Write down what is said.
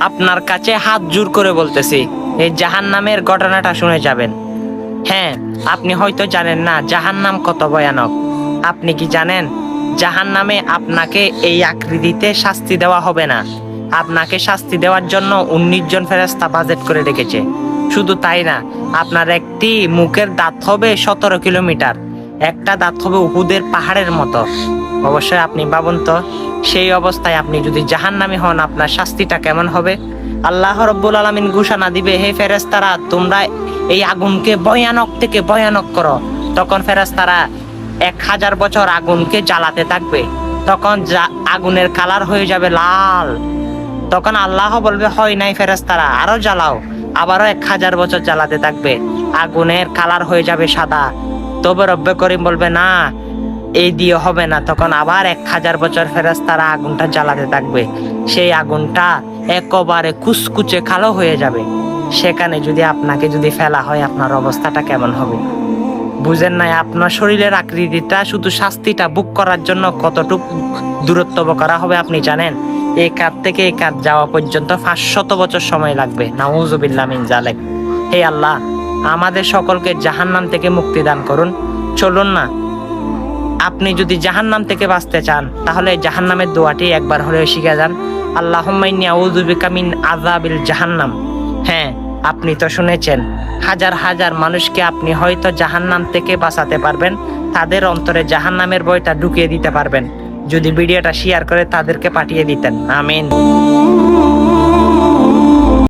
আপনার কাছে হাত জোর করে বলতেছি, এই জাহান্নামের ঘটনাটা শুনে যাবেন। হ্যাঁ, আপনি হয়তো জানেন না জাহান্নাম কত ভয়ানক। আপনি কি জানেন জাহান্নামে আপনাকে এই আকৃতিতে শাস্তি দেওয়া হবে না। আপনাকে শাস্তি দেওয়ার জন্য 19 জন ফেরেশতা বাজেট করে রেখেছে। শুধু তাই না, আপনার একটি মুখের দাঁত হবে 17 কিলোমিটার, একটা দাঁত হবে উহুদের পাহাড়ের মতো। অবশ্যই আপনি ভাবুন তো, সেই অবস্থায় আপনি যদি জাহান্নামী হন আপনার শাস্তিটা কেমন হবে। আল্লাহ রাব্বুল আলামিন ঘোষণা দিবে, হে ফেরেশতারা তোমরা এই আগুনকে ভয়ানক থেকে ভয়ানক করো। তখন ফেরেশতারা 1000 বছর আগুনকে জ্বালাতে থাকবে। তখন আগুনের কালার হয়ে যাবে লাল। তখন আল্লাহ বলবে, হয় নাই ফেরেশতারা, আরো জ্বালাও। আবারও 1000 বছর জ্বালাতে থাকবে, আগুনের কালার হয়ে যাবে সাদা। তবে রব্বে করিম বলবে, না এই দিয়ে হবে না। তখন আবার 1000 বছর ফেরেশতারা আগুনটা জ্বালাতে থাকবে, সেই আগুনটা একেবারে কুচকুচে কালো হয়ে যাবে। সেখানে যদি আপনাকে যদি ফেলা হয় আপনার অবস্থাটা কেমন হবে বুঝেন নাই। আপনার শরীরের আকৃতিটা শুধু শাস্তিটা বুক করার জন্য কতটুকু দূরত্ব করা হবে আপনি জানেন? এই কাত থেকে এই কাত যাওয়া পর্যন্ত 500 বছর সময় লাগবে। নাউযুবিল্লাহ মিন যালিক। হে আল্লাহ, আমাদের সকলকে জাহান্নাম থেকে মুক্তি দান করুন। চলুন না, আপনি যদি জাহান্নাম থেকে বাঁচতে চান তাহলে জাহান্নামের দোয়াটি একবার হলেও শিখে যান। আল্লাহুম্মা ইন্নী আউযু বিকা মিন আযাবিল জাহান্নাম। হ্যাঁ, আপনি তো শুনেছেন, হাজার হাজার মানুষকে আপনি হয়তো জাহান্নাম থেকে বাঁচাতে পারবেন, তাদের অন্তরে জাহান্নামের ভয়টা ঢুকিয়ে দিতে পারবেন যদি ভিডিওটা শেয়ার করে তাদেরকে পাঠিয়ে দিতেন। আমিন।